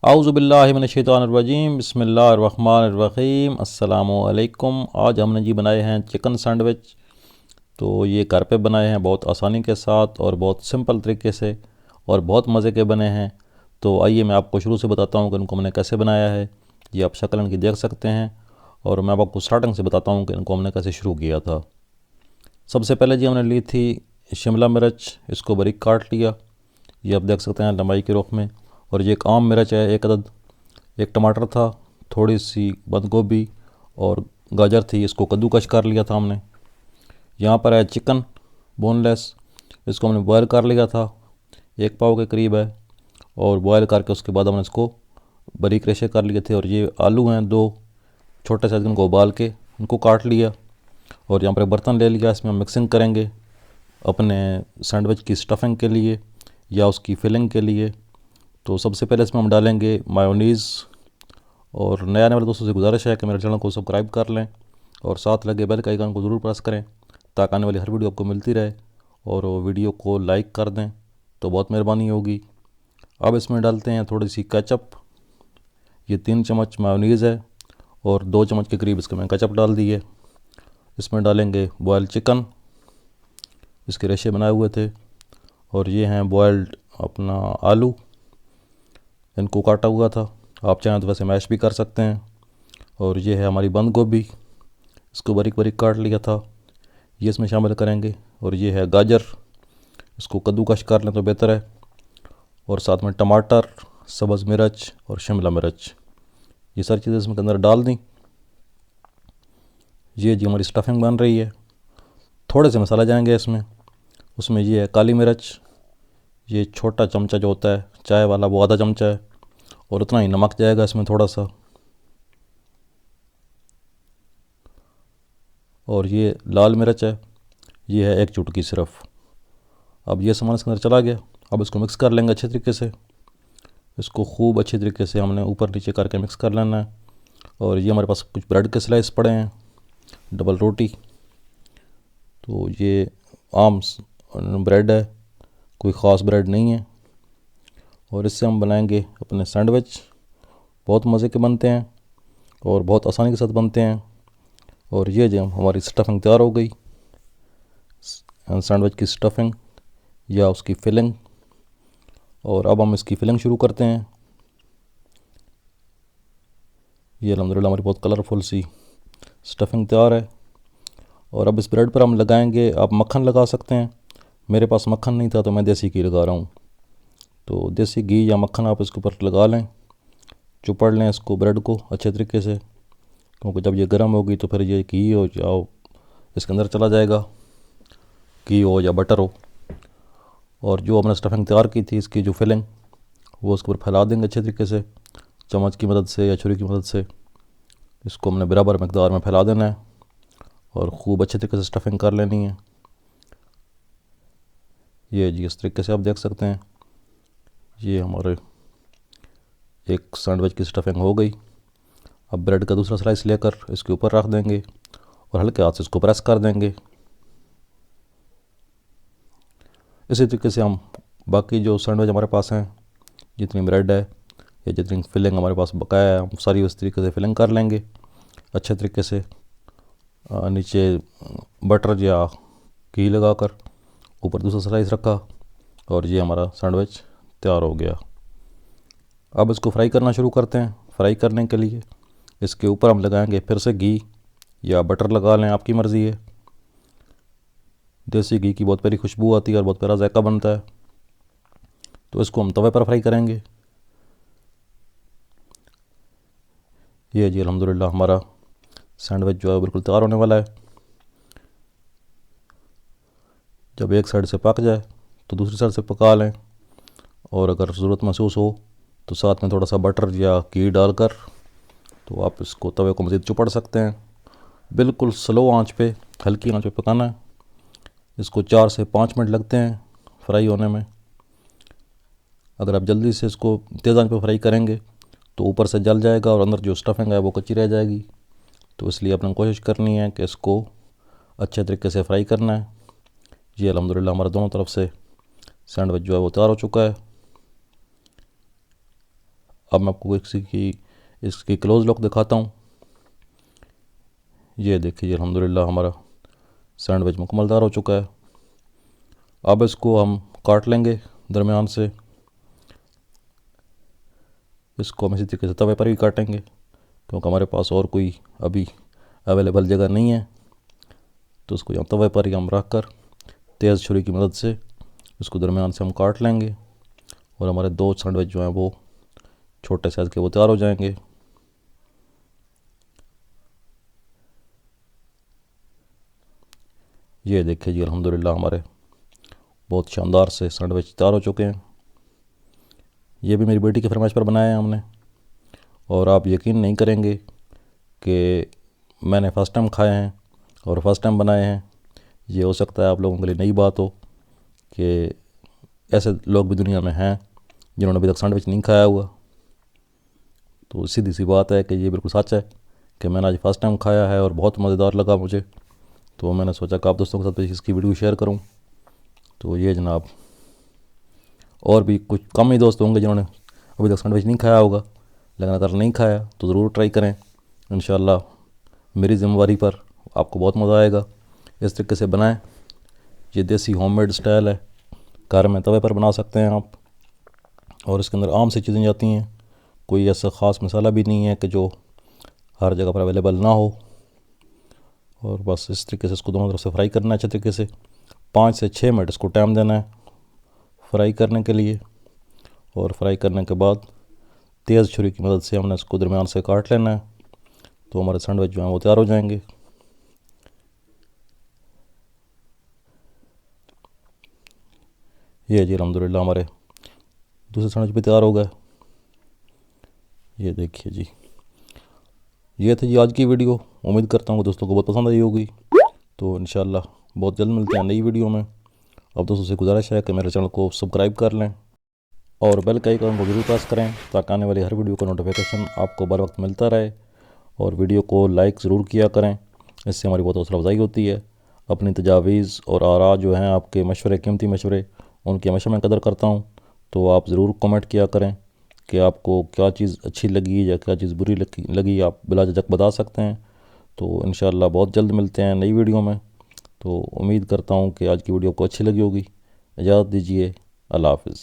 आऊज़ु बिल्लाहि मिनश्शैतानिर्रजीम बिस्मिल्लाहिर्रहमानिर्रहीम अस्सलामु अलैकुम। आज हमने जी बनाए हैं चिकन सैंडविच। तो ये घर पे बनाए हैं बहुत आसानी के साथ और बहुत सिंपल तरीके से और बहुत मज़े के बने हैं। तो आइए मैं आपको शुरू से बताता हूँ कि इनको मैंने कैसे बनाया है। ये आप शक्ल इनकी देख सकते हैं और मैं आपको स्टार्टिंग से बताता हूँ कि इनको हमने कैसे शुरू किया था। सबसे पहले जी हमने ली थी शिमला मिर्च, इसको बारीक काट लिया। ये आप देख सकते हैं लंबाई के रुख में। और ये एक आम मिर्च है, एक अदद। एक टमाटर था, थोड़ी सी बंद गोभी और गाजर थी, इसको कद्दूकश कर लिया था हमने। यहाँ पर है चिकन बोनलेस, इसको हमने बॉयल कर लिया था, 1 पाव के करीब है। और बॉयल करके उसके बाद हमने इसको बारीक रेशे कर लिए थे। और ये आलू हैं 2 छोटे साइज, इनको उबाल के इनको काट लिया। और यहाँ पर एक बर्तन ले लिया, इसमें हम मिक्सिंग करेंगे अपने सैंडविच की स्टफिंग के लिए या उसकी फिलिंग के लिए। तो सबसे पहले इसमें हम डालेंगे मायोनीज़। और नए आने वाले दोस्तों से गुजारिश है कि मेरे चैनल को सब्सक्राइब कर लें और साथ लगे बेल का आइकन को ज़रूर प्रेस करें ताकि आने वाली हर वीडियो आपको मिलती रहे। और वो वीडियो को लाइक कर दें तो बहुत मेहरबानी होगी। अब इसमें डालते हैं थोड़ी सी केचप। ये 3 चम्मच मायोनीज़ है और 2 चम्मच के करीब इसके मैं केचप डाल दी है। इसमें डालेंगे बॉयल चिकन, इसके रेशे बनाए हुए थे। और ये हैं बॉयल्ड अपना आलू, इनको काटा हुआ था। आप चाहें तो वैसे मैश भी कर सकते हैं। और ये है हमारी बंद गोभी, इसको बारीक बारीक काट लिया था, ये इसमें शामिल करेंगे। और ये है गाजर, इसको कद्दूकश कर लें तो बेहतर है। और साथ में टमाटर, सब्ज़ मिर्च और शिमला मिर्च, ये सारी चीज़ें इसमें अंदर डाल दी। ये जी हमारी स्टफिंग बन रही है। थोड़े से मसाला जाएंगे इसमें। उसमें ये है काली मिर्च, ये छोटा चमचा जो होता है चाय वाला, वो आधा चमचा है। और उतना ही नमक जाएगा इसमें थोड़ा सा। और ये लाल मिर्च है, ये है 1 चुटकी सिर्फ। अब ये सामान इसके अंदर चला गया। अब इसको मिक्स कर लेंगे अच्छे तरीके से। इसको खूब अच्छे तरीके से हमने ऊपर नीचे करके मिक्स कर लेना है। और ये हमारे पास कुछ ब्रेड के स्लाइस पड़े हैं, डबल रोटी। तो ये आम ब्रेड है, कोई ख़ास ब्रेड नहीं है। और इससे हम बनाएंगे अपने सैंडविच। बहुत मज़े के बनते हैं और बहुत आसानी के साथ बनते हैं। और ये जो हमारी स्टफिंग तैयार हो गई, सैंडविच की स्टफिंग या उसकी फिलिंग। और अब हम इसकी फिलिंग शुरू करते हैं। ये अल्हम्दुलिल्लाह हमारी बहुत कलरफुल सी स्टफिंग तैयार है। और अब इस ब्रेड पर हम लगाएंगे, आप मक्खन लगा सकते हैं। मेरे पास मक्खन नहीं था तो मैं देसी घी लगा रहा हूँ। तो देसी घी या मक्खन आप इसके ऊपर लगा लें, चुपड़ लें इसको ब्रेड को अच्छे तरीके से, क्योंकि जब ये गर्म होगी तो फिर ये घी हो जाओ इसके अंदर चला जाएगा, घी हो या बटर हो। और जो हमने स्टफिंग तैयार की थी इसकी जो फिलिंग, वो उसके ऊपर फैला देंगे अच्छे तरीके से, चम्मच की मदद से या छुरी की मदद से। इसको हमने बराबर मकदार में फैला देना है और ख़ूब अच्छे तरीके से स्टफिंग कर लेनी है। ये जी इस तरीके से आप देख सकते हैं, ये हमारे एक सैंडविच की स्टफिंग हो गई। अब ब्रेड का दूसरा स्लाइस लेकर इसके ऊपर रख देंगे और हल्के हाथ से इसको प्रेस कर देंगे। इसी तरीके से हम बाकी जो सैंडविच हमारे पास हैं, जितनी ब्रेड है या जितनी फिलिंग हमारे पास बकाया है, हम सारी उस तरीके से फिलिंग कर लेंगे अच्छे तरीके से। नीचे बटर या घी लगाकर ऊपर दूसरा स्लाइस रखा और ये हमारा सैंडविच तैयार हो गया। अब इसको फ्राई करना शुरू करते हैं। फ्राई करने के लिए इसके ऊपर हम लगाएंगे फिर से घी या बटर लगा लें, आपकी मर्ज़ी है। देसी घी की बहुत प्यारी खुशबू आती है और बहुत प्यारा जायका बनता है। तो इसको हम तवे पर फ्राई करेंगे। ये जी अल्हम्दुलिल्लाह हमारा सैंडविच जो है बिल्कुल तैयार होने वाला है। जब एक साइड से पक जाए तो दूसरी साइड से पका लें। और अगर ज़रूरत महसूस हो तो साथ में थोड़ा सा बटर या घी डालकर तो आप इसको तवे को मज़ीद चुपड़ सकते हैं। बिल्कुल स्लो आंच पे, हल्की आंच पे पकाना है। इसको 4 से 5 मिनट लगते हैं फ्राई होने में। अगर आप जल्दी से इसको तेज़ आंच पे फ्राई करेंगे तो ऊपर से जल जाएगा और अंदर जो स्टफिंग है वो कच्ची रह जाएगी। तो इसलिए अपने कोशिश करनी है कि इसको अच्छे तरीके से फ्राई करना है। ये अल्हम्दुलिल्लाह हमारे दोनों तरफ से सैंडविच जो है वो तैयार हो चुका है। अब मैं आपको इसकी क्लोज लुक दिखाता हूँ। ये देखिए अल्हम्दुलिल्लाह हमारा सैंडविच मुकम्मल तैयार हो चुका है। अब इसको हम काट लेंगे दरमियान से। इसको हम इसी तरीके से तवे पर भी काटेंगे, क्योंकि हमारे पास और कोई अभी अवेलेबल जगह नहीं है। तो उसको यहाँ तवे पर ही हम रख कर तेज़ छुरी की मदद से इसको दरमियान से हम काट लेंगे, और हमारे 2 सैंडविच जो हैं वो छोटे साइज़ के वो तैयार हो जाएंगे। ये देखिए जी अल्हम्दुलिल्लाह हमारे बहुत शानदार से सैंडविच तैयार हो चुके हैं। ये भी मेरी बेटी की फरमाइश पर बनाए हैं हमने, और आप यकीन नहीं करेंगे कि मैंने फ़र्स्ट टाइम खाए हैं और फ़र्स्ट टाइम बनाए हैं। ये हो सकता है आप लोगों के लिए नई बात हो कि ऐसे लोग भी दुनिया में हैं जिन्होंने अभी तक सैंडविच नहीं खाया हुआ। तो सीधी सी बात है कि ये बिल्कुल सच है कि मैंने आज फ़र्स्ट टाइम खाया है और बहुत मज़ेदार लगा मुझे। तो मैंने सोचा कि आप दोस्तों के साथ इसकी वीडियो शेयर करूं। तो ये जनाब, और भी कुछ कम ही दोस्त होंगे जिन्होंने अभी तक सैंडविच नहीं खाया होगा, लेकिन अगर नहीं खाया तो ज़रूर ट्राई करें। इंशाल्लाह मेरी ज़िम्मेवारी पर आपको बहुत मज़ा आएगा। इस तरीके से बनाएं। ये देसी होममेड स्टाइल है, घर में तवे पर बना सकते हैं आप, और इसके अंदर आम सी चीज़ें जाती हैं। कोई ऐसा ख़ास मसाला भी नहीं है कि जो हर जगह पर अवेलेबल ना हो। और बस इस तरीके से इसको दोनों तरफ से फ्राई करना है अच्छे तरीके से। 5 से 6 मिनट इसको टाइम देना है फ्राई करने के लिए, और फ्राई करने के बाद तेज़ छुरी की मदद से हमने इसको दरमियान से काट लेना है। तो हमारे सैंडविच जो हैं वो तैयार हो जाएंगे। ये जी अल्हम्दुलिल्लाह हमारे दूसरे सैंडविच भी तैयार हो गए। ये देखिए जी, ये थी जी आज की वीडियो। उम्मीद करता हूँ कि दोस्तों को बहुत पसंद आई होगी। तो इंशाल्लाह बहुत जल्द मिलते हैं नई वीडियो में। अब दोस्तों से गुजारिश है कि मेरे चैनल को सब्सक्राइब कर लें और बेल के आइकन को जरूर प्रेस करें, ताकि आने वाली हर वीडियो का नोटिफिकेशन आपको बर वक्त मिलता रहे। और वीडियो को लाइक ज़रूर किया करें, इससे हमारी बहुत हौसला अफजाई होती है। अपनी तजावीज़ और आरा जो हैं, आपके मशवरे, कीमती मशवरे, उनकी हमेशा मैं कदर करता हूँ। तो आप ज़रूर कमेंट किया करें कि आपको क्या चीज़ अच्छी लगी या क्या चीज़ बुरी लगी, आप बिला झिझक बता सकते हैं। तो इंशाल्लाह बहुत जल्द मिलते हैं नई वीडियो में। तो उम्मीद करता हूँ कि आज की वीडियो को अच्छी लगी होगी। इजाज़त दीजिए, अल्लाह हाफ़िज़।